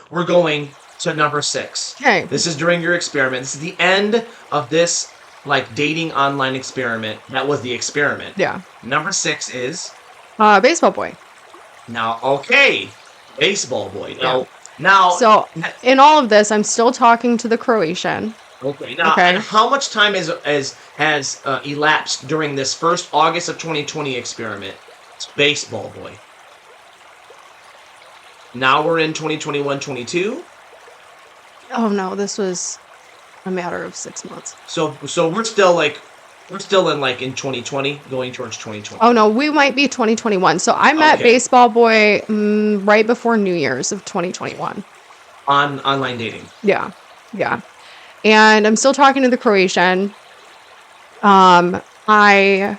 we're going to number 6. Okay. This is during your experiment. This is the end of this like dating online experiment. That was the experiment. Yeah. Number 6 is Baseball boy. now okay. Baseball boy. Yeah. Now So in all of this, I'm still talking to the Croatian. okay. Now Okay. and how much time has elapsed during this first August of 2020 experiment? It's baseball boy. Now we're in 2021-22. Oh no, this was a matter of 6 months. So we're still in 2020 going towards 2020. Oh no, we might be 2021. So I met Okay. baseball boy right before New Year's of 2021. On online dating. Yeah. And I'm still talking to the Croatian. I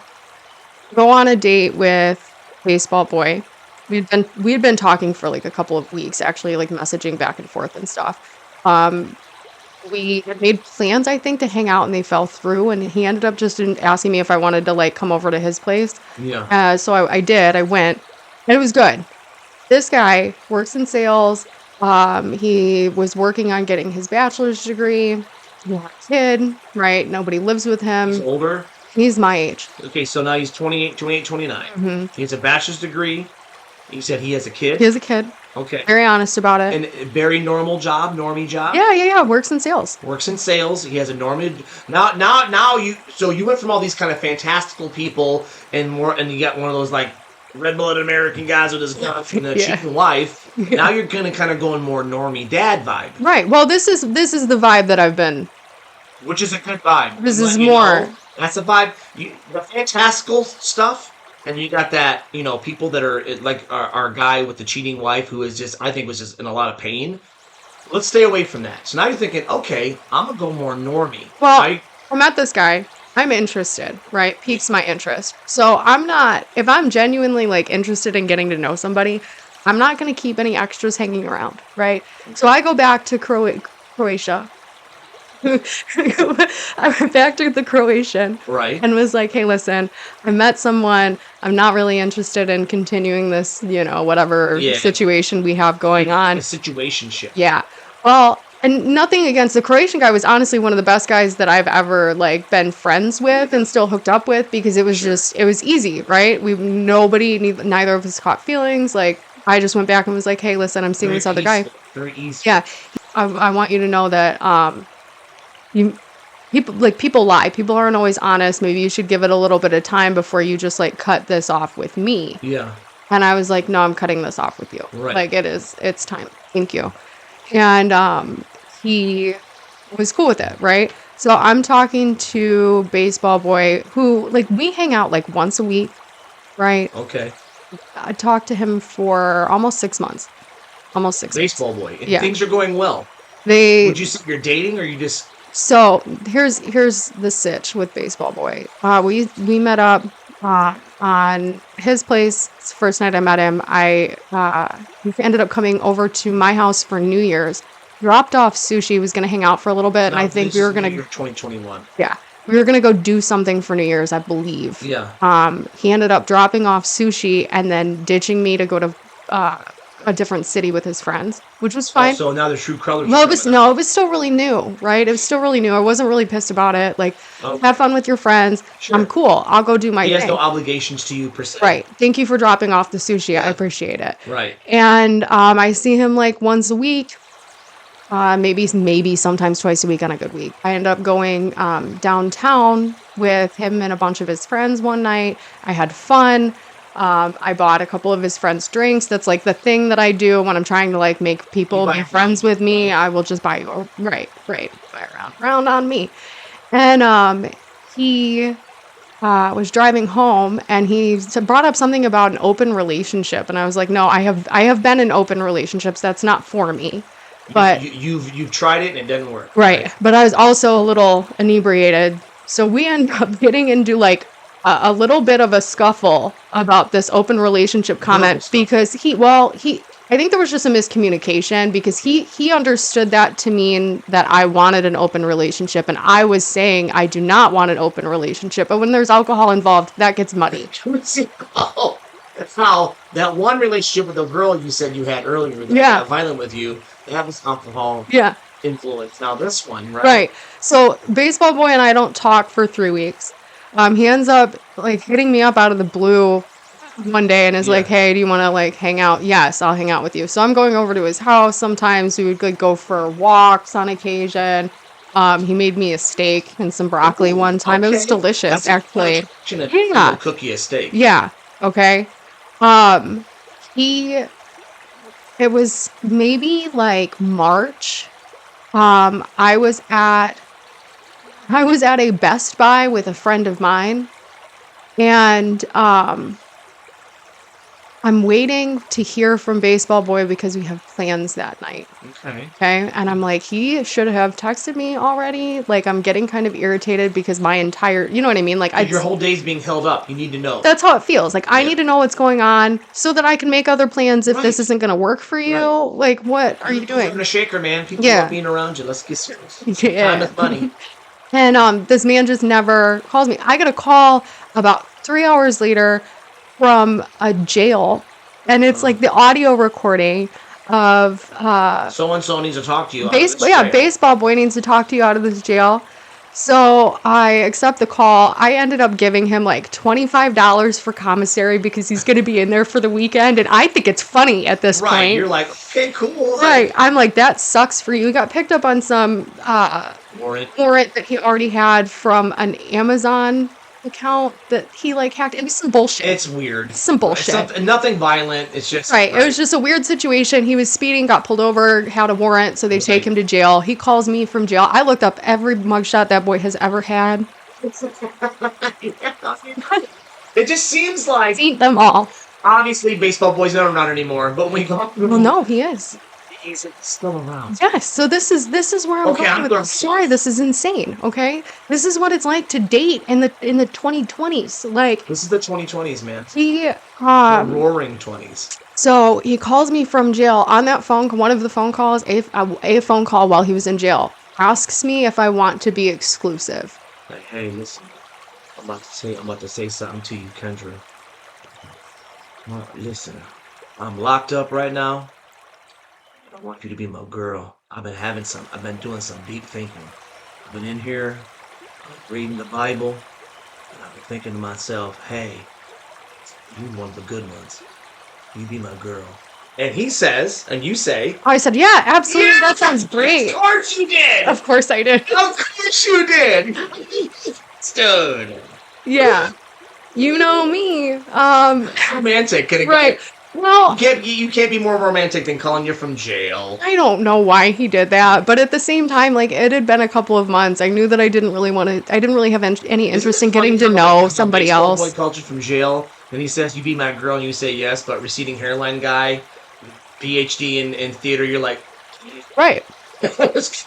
go on a date with baseball boy. We'd been talking for like a couple of weeks, actually, like messaging back and forth and stuff. We had made plans, I think, to hang out, and they fell through. And he ended up just asking me if I wanted to like come over to his place. Yeah. So I did. I went, and it was good. This guy works in sales. He was working on getting his bachelor's degree. He had a kid, right? Nobody lives with him. He's older. He's my age. Okay, so now he's 28, 29. hmm He has a bachelor's degree. You said he has a kid. He has a kid. Okay. Very honest about it. And a very normie job. Yeah. Works in sales. Works in sales. He has a normie. Now you went from all these kind of fantastical people and you got one of those like red-blooded American guys with his gun and a cheating wife. Yeah. Now you're gonna kind of go in more normie dad vibe. Right. Well, this is the vibe that I've been. Which is a good vibe. This is more. That's a vibe. The fantastical stuff. And you got that, people that are like our guy with the cheating wife who is just, I think, was just in a lot of pain. Let's stay away from that. So now you're thinking, okay, I'm going to go more normie. Well, right? I met this guy. I'm interested, right? Piques my interest. So if I'm genuinely like interested in getting to know somebody, I'm not going to keep any extras hanging around, right? So I go back to Croatia. I went back to the Croatian, right, and was like, hey, listen, I met someone. I'm not really interested in continuing this, whatever situation we have going on. A situationship. Yeah. Well, and nothing against the Croatian guy, was honestly one of the best guys that I've ever like been friends with and still hooked up with, because it was it was easy, right? Neither of us caught feelings. Like, I just went back and was like, hey, listen, I'm seeing this other guy. Very easy. Yeah. I want you to know that, people lie. People aren't always honest. Maybe you should give it a little bit of time before you just like cut this off with me. Yeah. And I was like, no, I'm cutting this off with you. Right. Like, it's time. Thank you. And he was cool with it, right? So I'm talking to baseball boy, who like we hang out like once a week, right? Okay. I talked to him for almost 6 months. Almost 6 months. Baseball boy. And Yeah. things are going well. Would you say you're dating, or you just... So here's the sitch with baseball boy. We met up on his place. It's the first night I met him. He ended up coming over to my house for New Year's. Dropped off sushi. Was gonna hang out for a little bit, and I think we were gonna. 2021. Yeah, we were gonna go do something for New Year's, I believe. Yeah. He ended up dropping off sushi and then ditching me to go to a different city with his friends, which was fine. So now the true colors. Well, it was still really new, right? It was still really new. I wasn't really pissed about it. Like, have fun with your friends. Sure. I'm cool. I'll go do my thing. He has no obligations to you per se. Right. Thank you for dropping off the sushi. Yeah. I appreciate it. Right. And I see him like once a week, maybe sometimes twice a week on a good week. I end up going downtown with him and a bunch of his friends one night. I had fun. I bought a couple of his friends drinks. That's like the thing that I do when I'm trying to like make people be friends with me. I will just buy you. Right. Buy round on me. And he was driving home, and he brought up something about an open relationship. And I was like, no, I have been in open relationships. That's not for me. But you've tried it and it didn't work. Right. But I was also a little inebriated. So we end up getting into like a little bit of a scuffle about this open relationship comment, because I think there was just a miscommunication, because he understood that to mean that I wanted an open relationship, and I was saying I do not want an open relationship. But when there's alcohol involved, that gets muddy. Oh, that's how that one relationship with the girl you said you had earlier that got violent with you, They have this alcohol Yeah. influence. Now this one, right? Right. So baseball boy and I don't talk for 3 weeks. He ends up like hitting me up out of the blue one day and is like, Yeah. "Hey, do you want to like hang out?" Yes, I'll hang out with you. So I'm going over to his house. Sometimes we would like go for walks on occasion. He made me a steak and some broccoli Ooh, one time. It was okay. delicious, That's a actually. fortunate Yeah. little cookie a steak. Yeah. Okay. Um, he it was maybe like March. I was at a Best Buy with a friend of mine, and I'm waiting to hear from Baseball Boy because we have plans that night. Okay. Okay. And I'm like, he should have texted me already. Like, I'm getting kind of irritated because my entire, you know what I mean? Like, Your whole day's being held up. You need to know. that's how it feels. Like, I Yeah. need to know what's going on so that I can make other plans if this Right. isn't going to work for you. Right. Like, what are you You're having doing? a shaker, man. People Yeah. love being around you. Let's get serious. Time Yeah. is money. And this man just never calls me. I get a call about 3 hours later from a jail, and it's like the audio recording of So and so needs to talk to you. Out of this baseball jail. baseball boy needs to talk to you out of this jail. So I accept the call. I ended up giving him like $25 for commissary because he's going to be in there for the weekend, and I think it's funny at this Right. point. You're like, okay, cool. Right. I'm like, that sucks for you. He got picked up on some Warrant. warrant that he already had from an Amazon account that he like hacked. It was some bullshit. It's weird. Some bullshit. It's nothing violent. It's just Right. It was just a weird situation. He was speeding, got pulled over, had a warrant, so they take Right. him to jail. He calls me from jail. I looked up every mugshot that boy has ever had. It just seems like Seen them all. obviously baseball boy's not around anymore, but when you go Well, no, he is. he's still around. Yes. So this is where I'm Okay, going I'm with going- this story. This is insane. Okay. This is what it's like to date in the 2020s. Like This is the 2020's, man. he The roaring 20s. So he calls me from jail on that phone. One of the phone calls, a phone call while he was in jail, asks me if I want to be exclusive. Like, hey, listen, I'm about to say something to you, Kendra. Listen, I'm locked up right now. I want you to be my girl. I've been doing some deep thinking. I've been in here, reading the Bible, and I've been thinking to myself, hey, you're one of the good ones. You be my girl. And he says, and you say, I said, yeah, absolutely. "Yeah, That sounds great. Of course you did. Of course I did. Of course you did. Dude. Yeah. You know me. Romantic. Right. Well, You can't be more romantic than calling you from jail. I don't know why he did that, but at the same time, like it had been a couple of months. I knew that I didn't really have any interest in getting to know somebody else. Boy called you from jail, and he says, you be my girl, and you say yes, but receding hairline guy, PhD in theater, you're like, Right.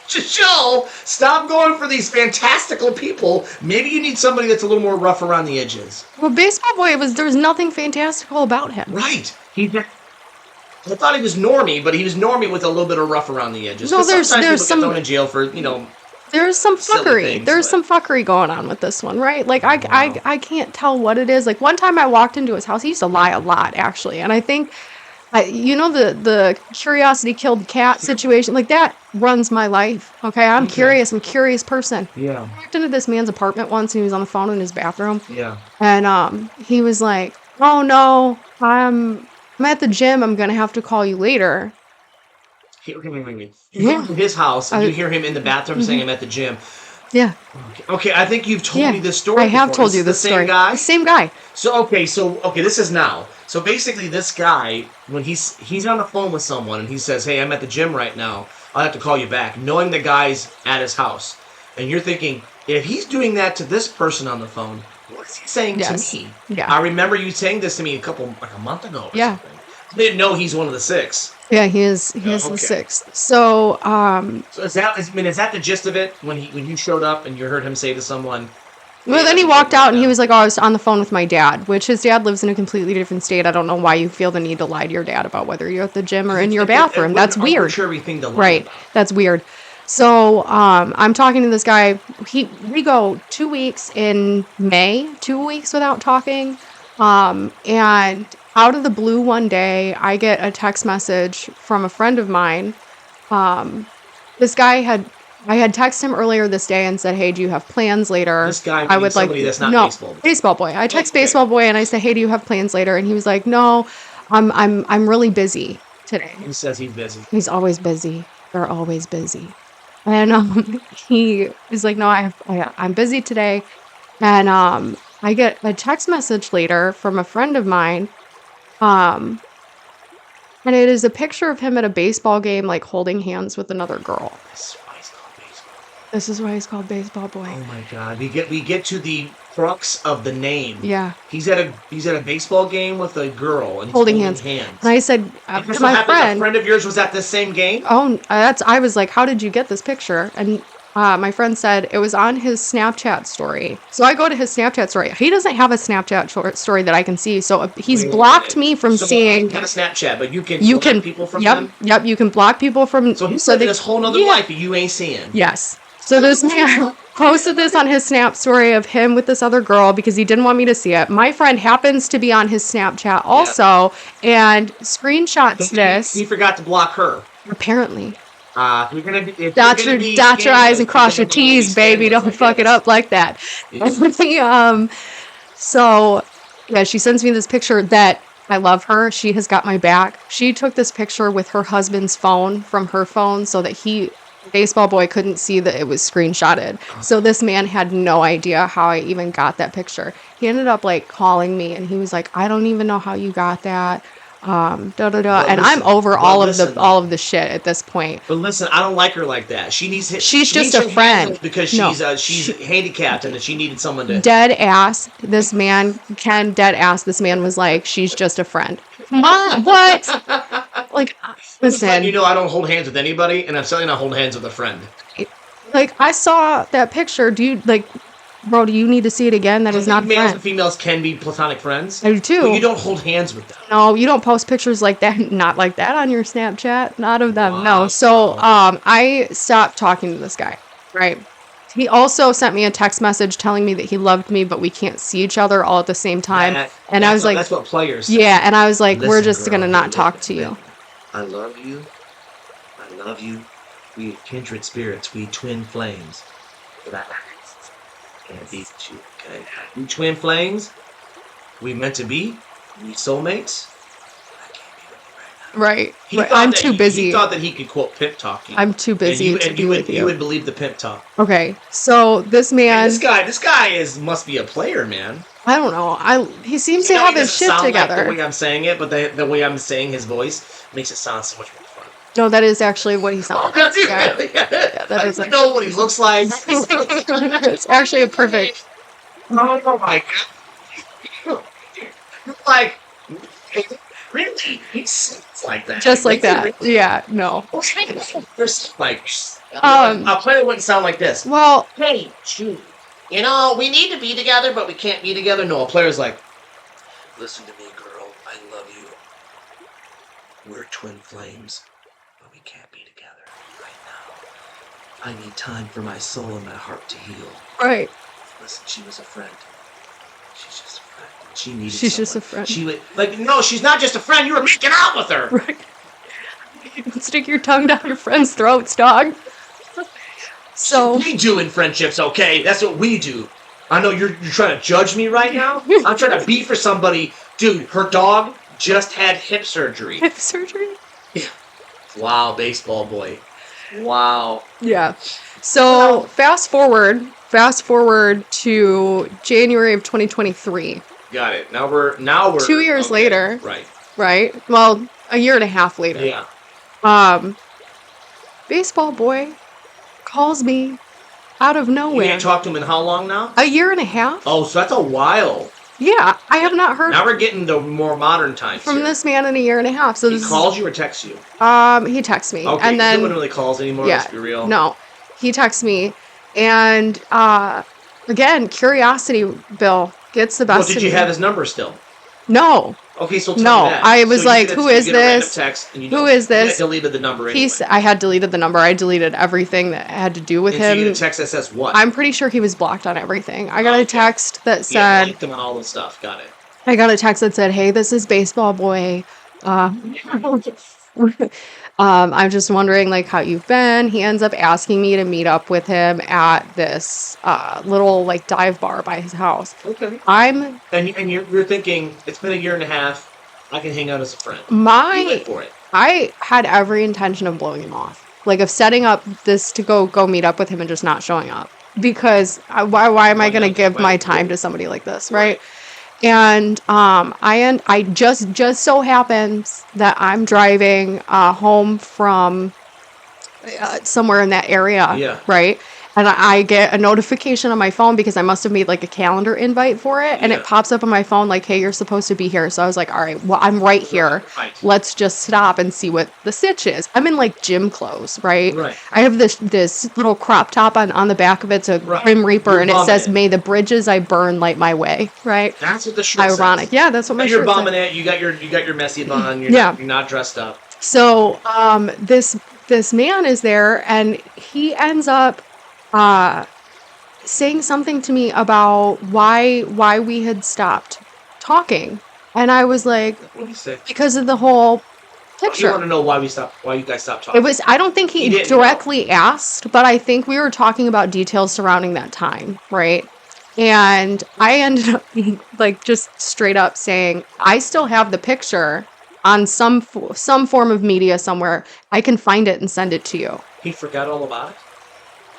Joe, stop going for these fantastical people. Maybe you need somebody that's a little more rough around the edges. Well, baseball boy there was nothing fantastical about him. Right. I thought he was normie, but he was normie with a little bit of rough around the edges. No, 'Cause there's sometimes people some- get thrown in jail for, There's some silly fuckery. things, There's but- some fuckery going on with this one, right? Like Wow. I can't tell what it is. Like one time I walked into his house. He used to lie a lot, actually, and I think, the curiosity killed cat situation. Like that runs my life. Okay, I'm Okay. curious. I'm a curious person. Yeah. I walked into this man's apartment once, and he was on the phone in his bathroom, Yeah. and he was like, "Oh no, I'm at the gym. I'm gonna have to call you later." Wait. Yeah. In his house, and I- you hear him in the bathroom saying, I'm at the gym. Yeah, Okay, I think you've told yeah. me this story I have before. told This you is this the story. same guy? The same guy. So, this is now. So basically, this guy, when he's on the phone with someone, and he says, hey, I'm at the gym right now. I'll have to call you back, knowing the guy's at his house. And you're thinking, if he's doing that to this person on the phone, what is he saying Yes. to me? Yeah. I remember you saying this to me a month ago or Yeah. something. I didn't know he's one of the six. Yeah, he is. He is okay. the sixth. So, So is that the gist of it? When you showed up and you heard him say to someone, well, then he walked out and he was like, "Oh, I was on the phone with my dad," which his dad lives in a completely different state. I don't know why you feel the need to lie to your dad about whether you're at the gym or in your bathroom. That's weird. Arbitrary thing to lie Right. about. That's weird. So, I'm talking to this guy. We go 2 weeks in May, 2 weeks without talking. And out of the blue one day, I get a text message from a friend of mine This guy I had texted him earlier this day and said, "Hey, do you have plans later? This guy I means would like somebody that's not no baseball. baseball boy." I text Okay. baseball boy and I said, "Hey, do you have plans later?" And he was like, "No, I'm really busy today." He says he's busy. He's always busy. They're always busy. And he is like, "No, I'm busy today." And I get a text message later from a friend of mine. Um, and it is a picture of him at a baseball game, like holding hands with another girl. This is why he's called baseball. This is why he's called Baseball Boy. Oh my God! We get to the crux of the name. Yeah, He's at a baseball game with a girl and he's holding holding hands. hands. And I said It just to so my happens a friend, friend of yours was at the same game. "Oh, I was like, how did you get this picture?" And my friend said it was on his Snapchat story. So I go to his Snapchat story. He doesn't have a Snapchat story that I can see. So he's Wait a blocked minute. me from So seeing. you have a Snapchat, but you You block can, people from yep, them. yep. You can block people from. So he's so living they, this whole nother yeah, life that you ain't seeing. yes. So this man posted this on his Snap story of him with this other girl because he didn't want me to see it. My friend happens to be on his Snapchat also and screenshots He this. forgot to block her. Apparently. You're gonna be, if Dot you're your gonna be dot your I's and scandalous, cross you're your gonna be T's, baby. scandalous, Don't I fuck it guess. up like that. So yeah, she sends me this picture that I love her. She has got my back. She took this picture with her husband's phone from her phone so that baseball boy couldn't see that it was screenshotted. So this man had no idea how I even got that picture. He ended up like calling me and he was like, "I don't even know how you got that." Da da da. But And I'm listen, over but all listen, of the shit at this point. But listen, I don't like her like that. She needs She's she just needs a your friend. handle because No, she's handicapped and that she needed someone to. dead ass. This man, Ken, dead ass. This man was like, "She's just a friend." What? Like, It's like, listen, I don't hold hands with anybody, and I'm certainly not holding hands with a friend. like I saw that picture. Do you like, bro? Do you need to see it again? That is not a Males and friend. females can be platonic friends, I do but too. you don't hold hands with them. No, you don't post pictures like that. Not like that on your Snapchat. Not of them. Wow. No. So, I stopped talking to this guy. Right. He also sent me a text message telling me that he loved me, but we can't see each other all at the same time. And I was like, that's what players say. yeah. And I was like, we're Listen, just girl, gonna hey, not talk listen, to you. listen. I love you. I love you. We are kindred spirits. We twin flames. But I can't be with you, okay? We twin flames. We meant to be. We soulmates. I can't be with you right now. Right. He Right. thought I'm that too he busy. thought that he could quote pimp talk you. I'm too busy to be with you you. would believe the pimp talk. Okay. So this man, And this guy must be a player, man. I don't know. He seems to You know, have he his doesn't shit sound like together. the way I'm saying it, but the way I'm saying his voice makes it sound so much more fun. No, that is actually what he sounds like. Does he Yeah. really? Yeah, that I is don't know what he looks like. It's actually a perfect. Oh my God. Like, really? He sounds like that. Just like does he that. really? Yeah, no. There's like, Um, I'll play it wouldn't sound like this. Well, Hey, shoot. We need to be together, but we can't be together. No, a player's like, listen to me, girl. I love you. We're twin flames, but we can't be together right now. I need time for my soul and my heart to heal. right. Listen, she was a friend. She's just a friend. She needed She's just a someone. friend. She would, like, no, she's not just a friend. You were making out with her. Right. Stick your tongue down your friend's throats, dog. So We do in friendships, okay? That's what we do. I know you're trying to judge me right now. I'm trying to be for somebody. Dude, her dog just had hip surgery. hip surgery. Wow, baseball boy. Wow. Yeah. So fast forward to January of 2023. Got it. Now we're 2 years okay. later. Right. Right. Well, a year and a half later. Yeah. Baseball boy calls me out of You nowhere. ain't talked to him in how long now? A year and a half. Oh, so that's a while. Yeah, I have not heard Now we're getting the more modern times from here. this man in a year and a half. So He this calls you or texts you? he texts me, Okay, and then no one really calls anymore. yeah, Let's be real. no, he texts me, and again, curiosity, Bill, gets the Well, best did of you me. have his number still? No, Okay, so tell No, me that. I was So like, who is you get a random this? text and you Who don't- is you had this? deleted the number anyway. I had deleted the number. I deleted everything that had to do with And so you him. get a text that says what? I'm pretty sure he was blocked on everything. I got Okay. a text that Yeah, said, liked them and all this stuff. Got it. I got a text that said, "Hey, this is baseball boy. I'm just wondering like how you've been. He ends up asking me to meet up with him at this little like dive bar by his house. Okay. I'm And you're thinking it's been a year and a half. I can hang out as a friend. You my went for it. I had every intention of blowing him off. Like of setting up this to go meet up with him and just not showing up. Because why am I Why going to not? give Why my not? time to somebody like this, right? And I just so happens that I'm driving home from somewhere in that area, Yeah. right? And I get a notification on my phone because I must have made like a calendar invite for it, and Yeah. it pops up on my phone like, "Hey, you're supposed to be here." So I was like, "All right, well, I'm right here. Right. Let's just stop and see what the sitch is." I'm in like gym clothes, right? Right. I have this little crop top on the back of it's a Right. Grim Reaper, You're and it bumming says, it. "May the bridges I burn light my way," right? That's what the shirt Ironic, says. yeah. That's what my You're shirt bombing said. it. You got your messy on. Yeah. You're not dressed up. So this man is there, and he ends up saying something to me about why we had stopped talking, and I was like, What do you say? because of the whole You want picture. to know why you guys stopped It talking? was, I don't think he He didn't know. directly asked, but I think we were talking about details surrounding that time, right? And I ended up being like just straight up saying, I still have the picture on some form of media somewhere. I can find it and send it to you. He forgot all about it.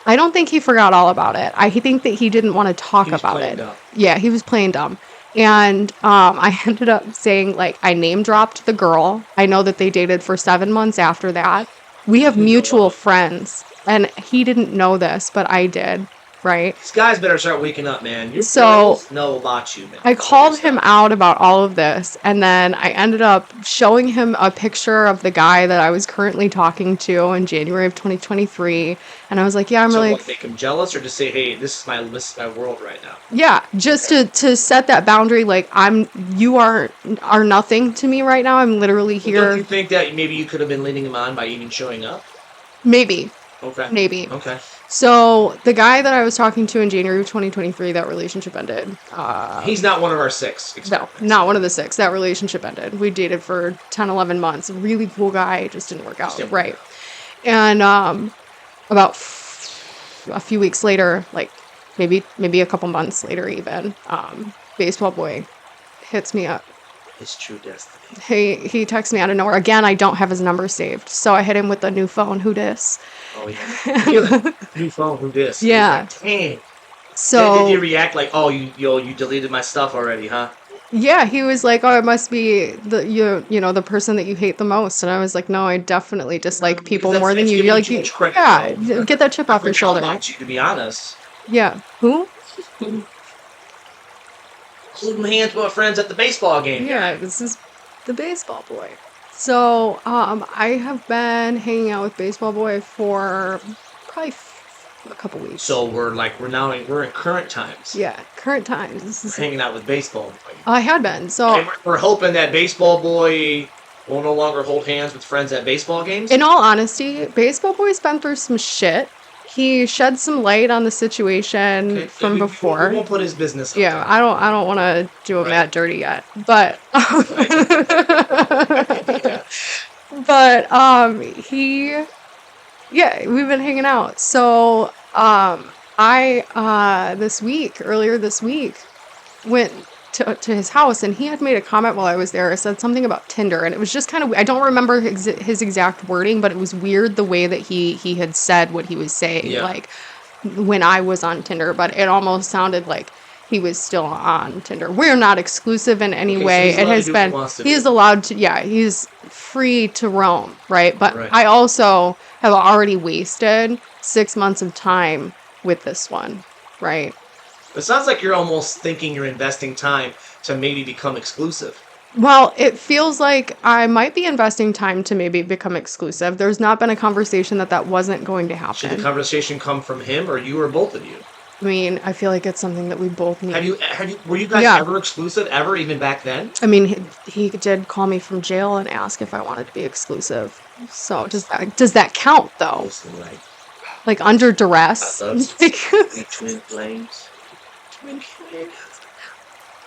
I don't think he forgot all about it. I think that he didn't want to talk He was about playing it. dumb. Yeah, he was playing dumb. And I ended up saying, like, I name dropped the girl. I know that they dated for 7 months after that. We have didn't know mutual that. friends. And he didn't know this, but I did, right? These guys better start waking up, man. Your So- girls know about you, man. I called him out about all of this, and then I ended up showing him a picture of the guy that I was currently talking to in January of 2023. And I was like, yeah, I'm So really... what, make him jealous, or just say, hey, this is my world right now? Yeah, just to set that boundary, like you are nothing to me right now. I'm literally Well, don't you here. think that maybe you could have been leading him on by even showing up? Maybe. Okay. Okay. So the guy that I was talking to in January of 2023, that relationship ended. He's not one of our 6. No, experiments. not one of the 6. That relationship ended. We dated for 10, 11 months. A really cool guy. It just didn't work out. didn't work Right. And about a few weeks later, like maybe a couple months later even, baseball boy hits me up. His true destiny. He texts me out of nowhere. Again, I don't have his number saved. So I hit him with a new phone. Who dis? Oh, yeah. New phone, who dis? Yeah. He's like, dang. So Did he react like, oh, you deleted my stuff already, huh? yeah, he was like, "Oh, it must be the person that you hate the most." And I was like, "No, I definitely dislike people more than it's you. giving You're you like, too much credit, yeah, bro. get that chip off your Forgot shoulder." about you, to be honest. Yeah. Who? Holding hands with my friends at the baseball game. Yeah, this is the baseball boy. So I have been hanging out with baseball boy for probably a couple weeks. So we're in current times. Yeah, current times. This is, We're hanging out with baseball boy. I had been. So And we're hoping that baseball boy will no longer hold hands with friends at baseball games. in all honesty, baseball boy's been through some shit. He shed some light on the situation Okay, from we before. won't put his business. Yeah, out I don't want to do him Right. that dirty yet, but we've been hanging out. So I earlier this week went to his house, and he had made a comment while I was there. I said something about Tinder, and it was just kind of, I don't remember his exact wording, but it was weird the way that he had said what he was saying, Yeah. like when I was on Tinder, but it almost sounded like he was still on Tinder. We're not exclusive in any Okay, so way. he's It allowed to has do what he been, wants to he do. is allowed to, yeah, he's free to roam, right? But Right. I also have already wasted 6 months of time with this one, right? It sounds like you're almost thinking you're investing time to maybe become exclusive. Well, it feels like I might be investing time to maybe become exclusive. There's not been a conversation that wasn't going to Should the happen. conversation come from him or you or both of you? I mean, I feel like it's something that we both need. Were you guys Yeah. ever exclusive ever, even back then? I mean, he did call me from jail and ask if I wanted to be exclusive. So does that count though? Listen, Like under duress? I love we twin flames. Twin flames.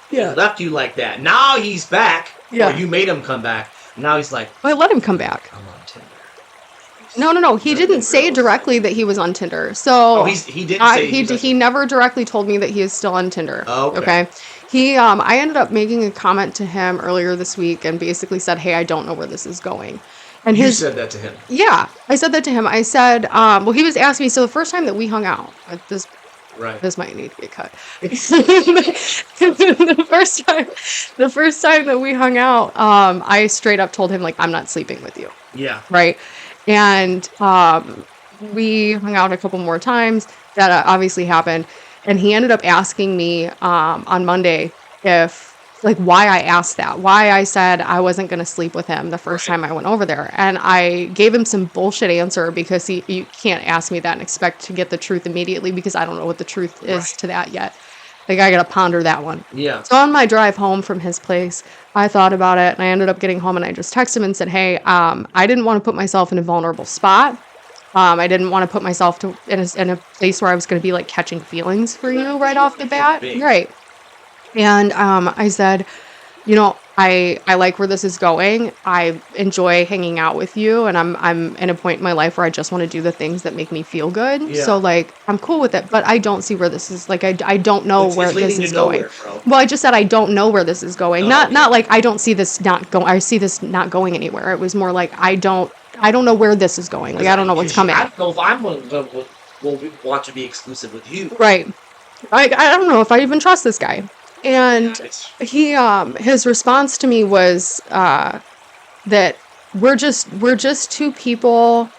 Yeah. He left you like that. Now he's back. Yeah. Or you made him come back. Now he's like, I let him come back. I'm on Tinder. No. He That didn't little say girl was directly like, that he was on Tinder. So oh, he didn't say he was he like, never directly told me that he is still on Tinder. okay. Okay. I ended up making a comment to him earlier this week and basically said, "Hey, I don't know where this is going." And You his said that to him. yeah, I said that to him. I said, well, he was asking me. So the first time that we hung out, Right. this might need to get cut. The first time that we hung out, I straight up told him like, I'm not sleeping with you. Yeah. Right. And we hung out a couple more times. That obviously happened. And he ended up asking me on Monday why I asked that, why I said I wasn't going to sleep with him the first time I went over there. And I gave him some bullshit answer because you can't ask me that and expect to get the truth immediately because I don't know what the truth is to that yet. Like, I got to ponder that one. Yeah. So on my drive home from his place, I thought about it and I ended up getting home and I just texted him and said, hey, I didn't want to put myself in a vulnerable spot. I didn't want to put myself in a place where I was going to be like catching feelings for you right off the bat. Right. And I said, I like where this is going. I enjoy hanging out with you, and I'm in a point in my life where I just want to do the things that make me feel good. Yeah. So like I'm cool with it, but I don't see where this is like I don't know where this is going. Bro. Well, I just said I don't know where this is going. Oh, Not yeah. like I don't see this not going. I see this not going anywhere. It was more like I don't know where this is going. Like I don't know what's coming. I don't know if I'm will want to be exclusive with you. Right. I don't know if I even trust this guy. And he his response to me was that we're just two people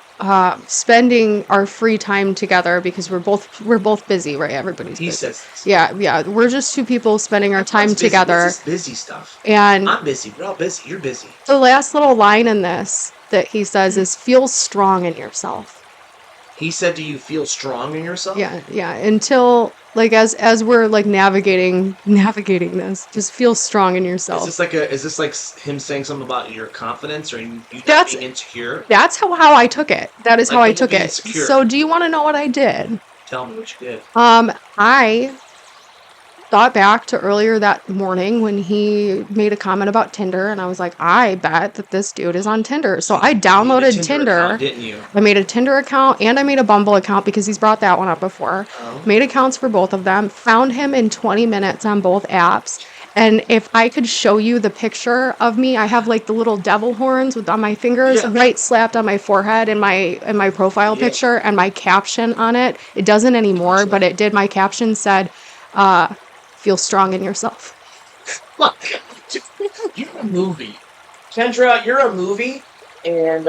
spending our free time together because we're both busy, right? Everybody's busy. He says this. Yeah. We're just two people spending our time together. What's this busy stuff. And I'm busy. We're all busy. You're busy. The last little line in this that he says is feel strong in yourself. He said, do you feel strong in yourself? Yeah. Until like as we're like navigating this, just feel strong in yourself. Is this like him saying something about your confidence or you not being insecure? That's how I took it. That is like how I took it. Insecure. So do you want to know what I did? Tell me what you did. I thought back to earlier that morning when he made a comment about Tinder, and I was like, I bet that this dude is on Tinder. So I downloaded Tinder. Account, didn't you? I made a Tinder account and I made a Bumble account because he's brought that one up before. Oh. Made accounts for both of them. Found him in 20 minutes on both apps. And if I could show you the picture of me, I have like the little devil horns on my fingers, right slapped on my forehead in my profile picture, and my caption on it. It doesn't anymore, but it did. My caption said, feel strong in yourself. Look, you're a movie. Kendra, you're a movie, and